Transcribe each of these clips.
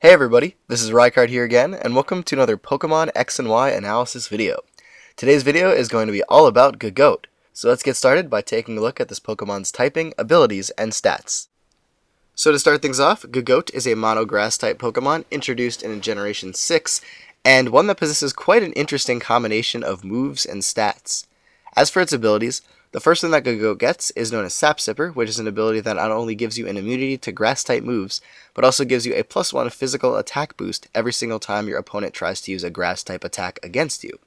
Hey everybody, this is Rykard here again, and welcome to another Pokemon X and Y analysis video. Today's video is going to be all about Gogoat, so let's get started by taking a look at this Pokemon's typing, abilities, and stats. So to start things off, Gogoat is a mono grass type Pokemon introduced in Generation 6, and one that possesses quite an interesting combination of moves and stats. As for its abilities, the first one that Gogoat gets is known as Sap Sipper, which is an ability that not only gives you an immunity to grass-type moves, but also gives you a +1 physical attack boost every single time your opponent tries to use a grass-type attack against you.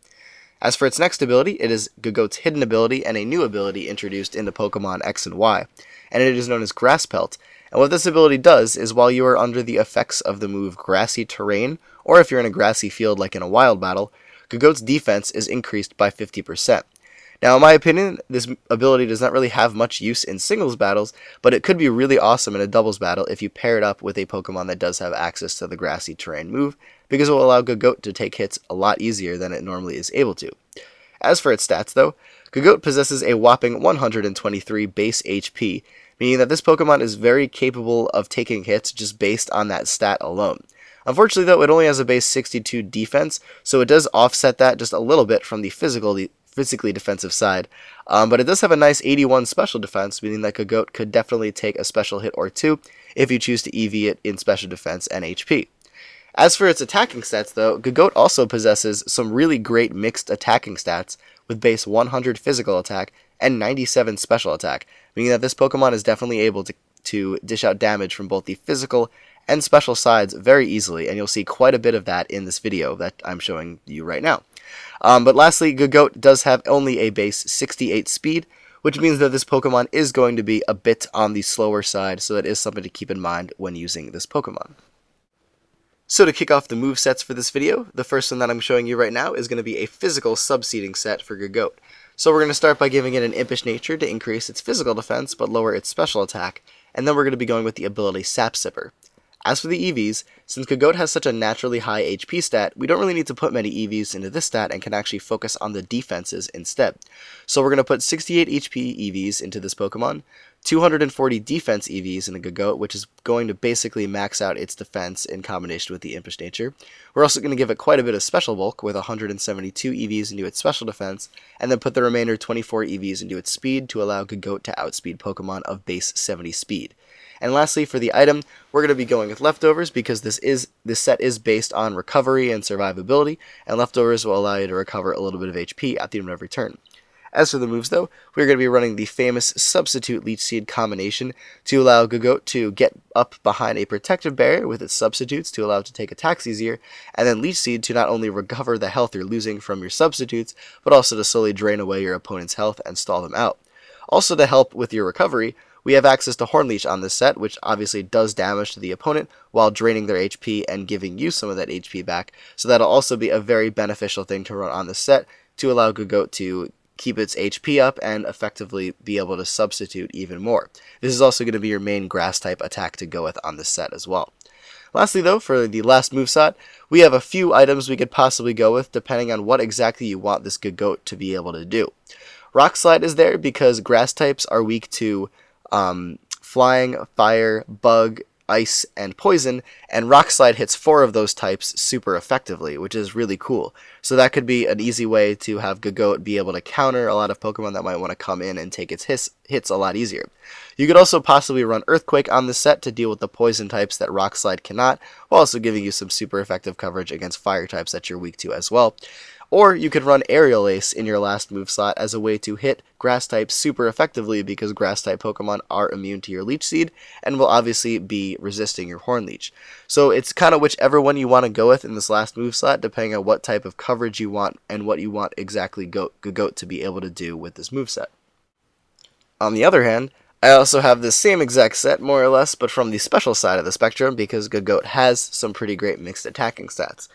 As for its next ability, it is Gogoat's hidden ability and a new ability introduced into Pokemon X and Y, and it is known as Grass Pelt. And what this ability does is while you are under the effects of the move Grassy Terrain, or if you're in a grassy field like in a wild battle, Gogoat's defense is increased by 50%. Now, in my opinion, this ability does not really have much use in singles battles, but it could be really awesome in a doubles battle if you pair it up with a Pokemon that does have access to the Grassy Terrain move, because it will allow Gogoat to take hits a lot easier than it normally is able to. As for its stats, though, Gogoat possesses a whopping 123 base HP, meaning that this Pokemon is very capable of taking hits just based on that stat alone. Unfortunately, though, it only has a base 62 defense, so it does offset that just a little bit from the physically defensive side, but it does have a nice 81 special defense, meaning that Gogoat could definitely take a special hit or two if you choose to EV it in special defense and HP. As for its attacking stats, though, Gogoat also possesses some really great mixed attacking stats with base 100 physical attack and 97 special attack, meaning that this Pokemon is definitely able to dish out damage from both the physical and special sides very easily, and you'll see quite a bit of that in this video that I'm showing you right now. But lastly, Gogoat does have only a base 68 speed, which means that this Pokemon is going to be a bit on the slower side, so that is something to keep in mind when using this Pokemon. So to kick off the movesets for this video, the first one that I'm showing you right now is going to be a physical subseeding set for Gogoat. So we're going to start by giving it an Impish Nature to increase its physical defense but lower its special attack, and then we're going to be going with the ability Sap Sipper. As for the EVs, since Gogoat has such a naturally high HP stat, we don't really need to put many EVs into this stat and can actually focus on the defenses instead. So we're going to put 68 HP EVs into this Pokemon, 240 defense EVs in the Gogoat, which is going to basically max out its defense in combination with the Impish Nature. We're also going to give it quite a bit of special bulk with 172 EVs into its special defense, and then put the remainder 24 EVs into its speed to allow Gogoat to outspeed Pokemon of base 70 speed. And lastly, for the item, we're going to be going with Leftovers because this set is based on recovery and survivability, and Leftovers will allow you to recover a little bit of HP at the end of every turn. As for the moves, though, we're going to be running the famous Substitute Leech Seed combination to allow Gogoat to get up behind a protective barrier with its substitutes to allow it to take attacks easier, and then Leech Seed to not only recover the health you're losing from your substitutes, but also to slowly drain away your opponent's health and stall them out. Also to help with your recovery, we have access to Horn Leech on this set, which obviously does damage to the opponent while draining their HP and giving you some of that HP back, so that'll also be a very beneficial thing to run on this set to allow Gogoat to keep its HP up and effectively be able to substitute even more. This is also going to be your main grass-type attack to go with on this set as well. Lastly, though, for the last moveset, we have a few items we could possibly go with depending on what exactly you want this Gogoat to be able to do. Rock Slide is there because grass types are weak to flying, fire, bug, ice, and poison, and Rock Slide hits 4 of those types super effectively, which is really cool. So that could be an easy way to have Gogoat be able to counter a lot of Pokemon that might want to come in and take its hits a lot easier. You could also possibly run Earthquake on this set to deal with the poison types that Rock Slide cannot, while also giving you some super effective coverage against fire types that you're weak to as well. Or you could run Aerial Ace in your last move slot as a way to hit grass types super effectively because grass type Pokemon are immune to your Leech Seed and will obviously be resisting your Horn Leech. So it's kind of whichever one you want to go with in this last move slot depending on what type of coverage you want and what you want exactly Gogoat to be able to do with this moveset. On the other hand, I also have the same exact set more or less but from the special side of the spectrum because Gogoat has some pretty great mixed attacking stats.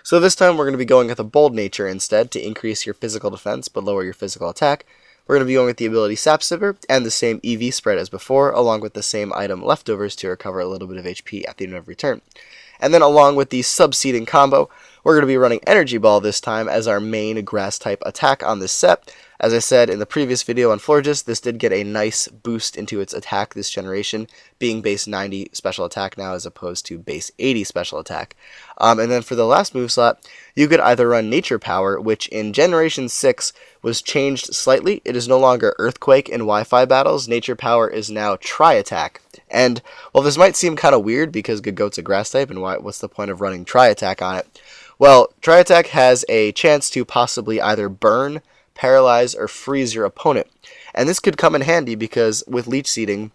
So this time we're going to be going with a Bold Nature instead to increase your physical defense but lower your physical attack. We're going to be going with the ability Sap Sipper and the same EV spread as before, along with the same item Leftovers to recover a little bit of HP at the end of every turn. And then along with the Subseeding combo, we're going to be running Energy Ball this time as our main Grass-type attack on this set. As I said in the previous video on Florges, this did get a nice boost into its attack this generation, being base 90 special attack now as opposed to base 80 special attack. And then for the last move slot, you could either run Nature Power, which in Generation 6 was changed slightly. It is no longer Earthquake in Wi-Fi battles. Nature Power is now Tri-Attack. And while this might seem kind of weird because Gogoat's a grass type, and what's the point of running Tri-Attack on it? Well, Tri-Attack has a chance to possibly either burn, paralyze, or freeze your opponent. And this could come in handy because with Leech Seeding,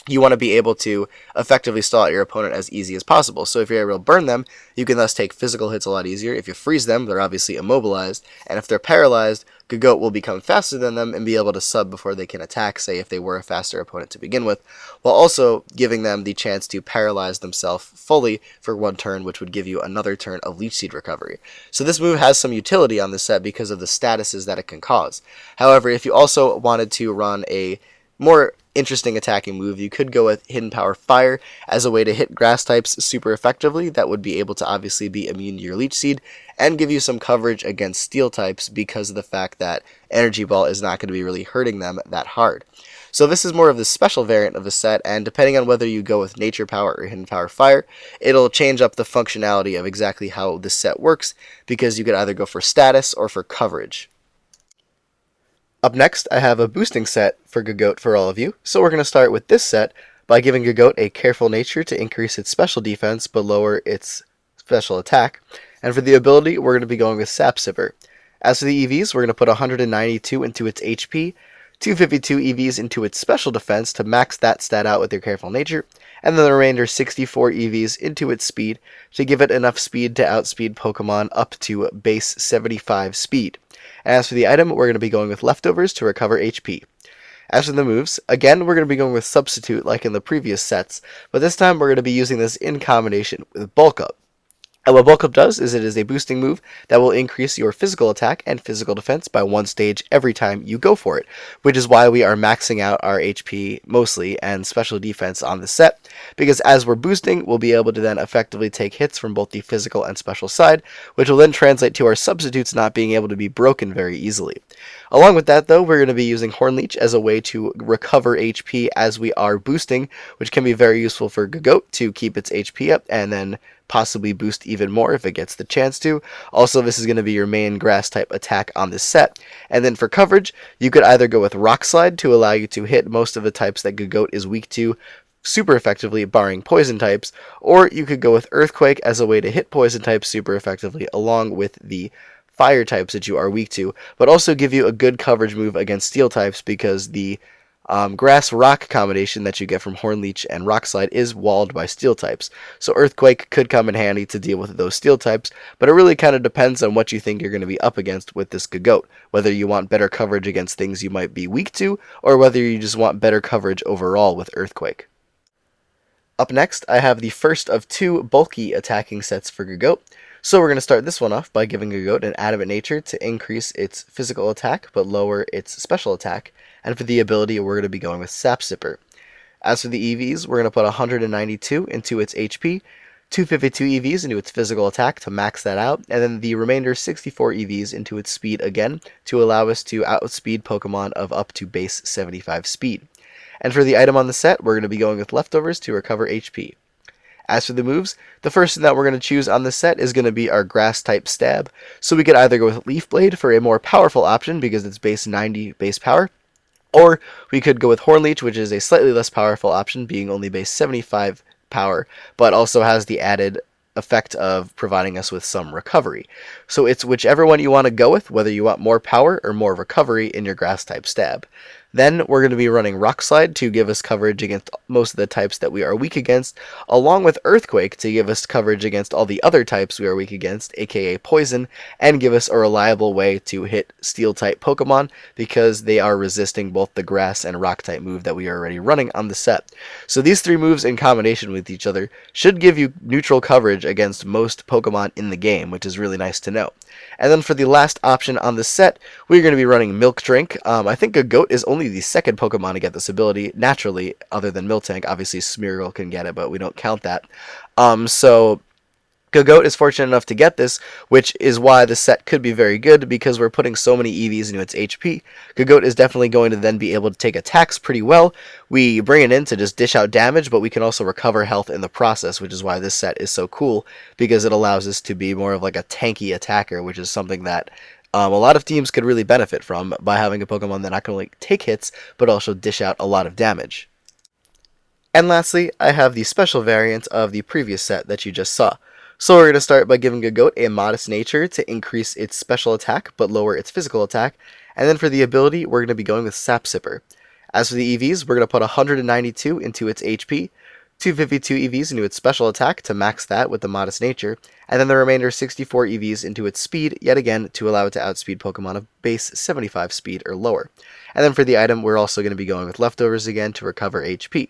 you want to be able to effectively stall out your opponent as easy as possible. So if you're able to burn them, you can thus take physical hits a lot easier. If you freeze them, they're obviously immobilized. And if they're paralyzed, Gogoat will become faster than them and be able to sub before they can attack, say if they were a faster opponent to begin with, while also giving them the chance to paralyze themselves fully for one turn, which would give you another turn of Leech Seed recovery. So this move has some utility on this set because of the statuses that it can cause. However, if you also wanted to run a more interesting attacking move, you could go with Hidden Power Fire as a way to hit grass types super effectively. That would be able to obviously be immune to your Leech Seed and give you some coverage against steel types because of the fact that Energy Ball is not going to be really hurting them that hard. So this is more of the special variant of the set, and depending on whether you go with Nature Power or Hidden Power Fire, it'll change up the functionality of exactly how this set works because you could either go for status or for coverage. Up next, I have a boosting set for Gogoat for all of you, so we're going to start with this set by giving Gogoat a Careful Nature to increase its special defense but lower its special attack, and for the ability, we're going to be going with Sap Sipper. As for the EVs, we're going to put 192 into its HP, 252 EVs into its special defense to max that stat out with your Careful Nature, and then the remainder 64 EVs into its speed to give it enough speed to outspeed Pokemon up to base 75 speed. As for the item, we're going to be going with Leftovers to recover HP. As for the moves, again, we're going to be going with Substitute like in the previous sets, but this time we're going to be using this in combination with Bulk Up. And what Bulk Up does is it is a boosting move that will increase your physical attack and physical defense by one stage every time you go for it, which is why we are maxing out our HP mostly and special defense on the set, because as we're boosting, we'll be able to then effectively take hits from both the physical and special side, which will then translate to our substitutes not being able to be broken very easily. Along with that, though, we're going to be using Horn Leech as a way to recover HP as we are boosting, which can be very useful for Gogoat to keep its HP up and then possibly boost even more if it gets the chance to. Also, this is going to be your main grass type attack on this set. And then for coverage, you could either go with Rock Slide to allow you to hit most of the types that Gogoat is weak to super effectively, barring poison types, or you could go with Earthquake as a way to hit poison types super effectively along with the fire types that you are weak to, but also give you a good coverage move against steel types because the grass-rock combination that you get from Horn Leech and Rock Slide is walled by steel types. So Earthquake could come in handy to deal with those steel types, but it really kind of depends on what you think you're going to be up against with this Gogoat, whether you want better coverage against things you might be weak to, or whether you just want better coverage overall with Earthquake. Up next, I have the first of two bulky attacking sets for Gogoat. So we're going to start this one off by giving Gogoat an Adamant Nature to increase its physical attack but lower its special attack, and for the ability we're going to be going with Sap Sipper. As for the EVs, we're going to put 192 into its HP, 252 EVs into its physical attack to max that out, and then the remainder 64 EVs into its speed again to allow us to outspeed Pokemon of up to base 75 speed. And for the item on the set, we're going to be going with Leftovers to recover HP. As for the moves, the first thing that we're going to choose on this set is going to be our Grass-type Stab. So we could either go with Leaf Blade for a more powerful option because it's base 90 base power, or we could go with Horn Leech, which is a slightly less powerful option, being only base 75 power, but also has the added effect of providing us with some recovery. So it's whichever one you want to go with, whether you want more power or more recovery in your Grass-type Stab. Then we're going to be running Rock Slide to give us coverage against most of the types that we are weak against, along with Earthquake to give us coverage against all the other types we are weak against, aka Poison, and give us a reliable way to hit Steel-type Pokemon because they are resisting both the Grass and Rock-type move that we are already running on the set. So these three moves in combination with each other should give you neutral coverage against most Pokemon in the game, which is really nice to know. And then for the last option on the set, we're going to be running Milk Drink. I think Gogoat is only the second Pokemon to get this ability naturally, other than Miltank. Obviously, Smeargle can get it, but we don't count that. So Gogoat is fortunate enough to get this, which is why the set could be very good, because we're putting so many EVs into its HP. Gogoat is definitely going to then be able to take attacks pretty well. We bring it in to just dish out damage, but we can also recover health in the process, which is why this set is so cool, because it allows us to be more of like a tanky attacker, which is something that a lot of teams could really benefit from by having a Pokemon that not only take hits, but also dish out a lot of damage. And lastly, I have the special variant of the previous set that you just saw. So we're going to start by giving Gogoat a modest nature to increase its special attack, but lower its physical attack. And then for the ability, we're going to be going with Sap Sipper. As for the EVs, we're going to put 192 into its HP, 252 EVs into its special attack to max that with the modest nature, and then the remainder 64 EVs into its speed, yet again to allow it to outspeed Pokemon of base 75 speed or lower. And then for the item, we're also going to be going with leftovers again to recover HP.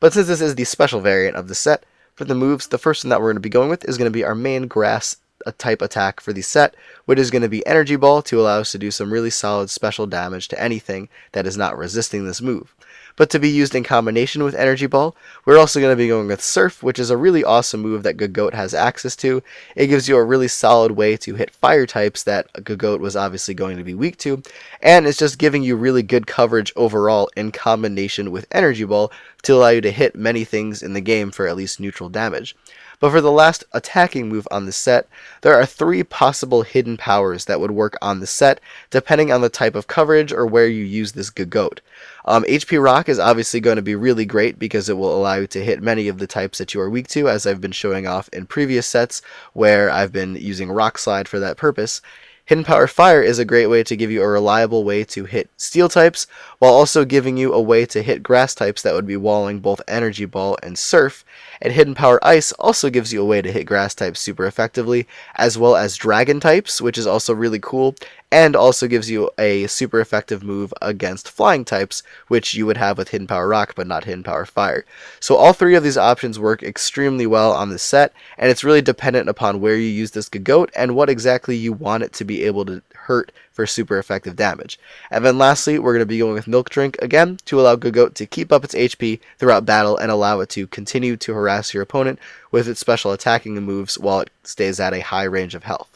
But since this is the special variant of the set, for the moves, the first one that we're going to be going with is going to be our main grass type attack for the set, which is going to be Energy Ball to allow us to do some really solid special damage to anything that is not resisting this move. But to be used in combination with Energy Ball, we're also going to be going with Surf, which is a really awesome move that Gogoat has access to. It gives you a really solid way to hit fire types that Gogoat was obviously going to be weak to, and it's just giving you really good coverage overall in combination with Energy Ball to allow you to hit many things in the game for at least neutral damage. But for the last attacking move on the set, there are 3 possible hidden powers that would work on the set, depending on the type of coverage or where you use this Gogoat. HP Rock is obviously going to be really great because it will allow you to hit many of the types that you are weak to, as I've been showing off in previous sets where I've been using Rock Slide for that purpose. Hidden Power Fire is a great way to give you a reliable way to hit Steel types, while also giving you a way to hit Grass types that would be walling both Energy Ball and Surf. And Hidden Power Ice also gives you a way to hit Grass types super effectively, as well as Dragon types, which is also really cool, and also gives you a super effective move against Flying types, which you would have with Hidden Power Rock, but not Hidden Power Fire. So all 3 of these options work extremely well on the set, and it's really dependent upon where you use this Gogoat and what exactly you want it to be able to hurt for super effective damage. And then lastly, we're going to be going with Milk Drink again to allow Gogoat to keep up its HP throughout battle and allow it to continue to harass your opponent with its special attacking moves while it stays at a high range of health.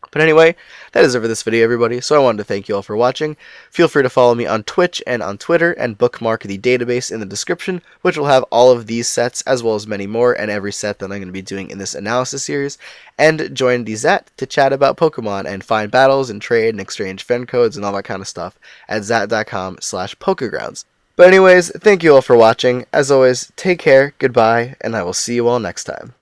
But anyway, that is it for this video, everybody, so I wanted to thank you all for watching. Feel free to follow me on Twitch and on Twitter, and bookmark the database in the description, which will have all of these sets, as well as many more, and every set that I'm going to be doing in this analysis series. And join the Zat to chat about Pokemon, and find battles, and trade, and exchange friend codes, and all that kind of stuff at zat.com/pokegrounds. But anyways, thank you all for watching. As always, take care, goodbye, and I will see you all next time.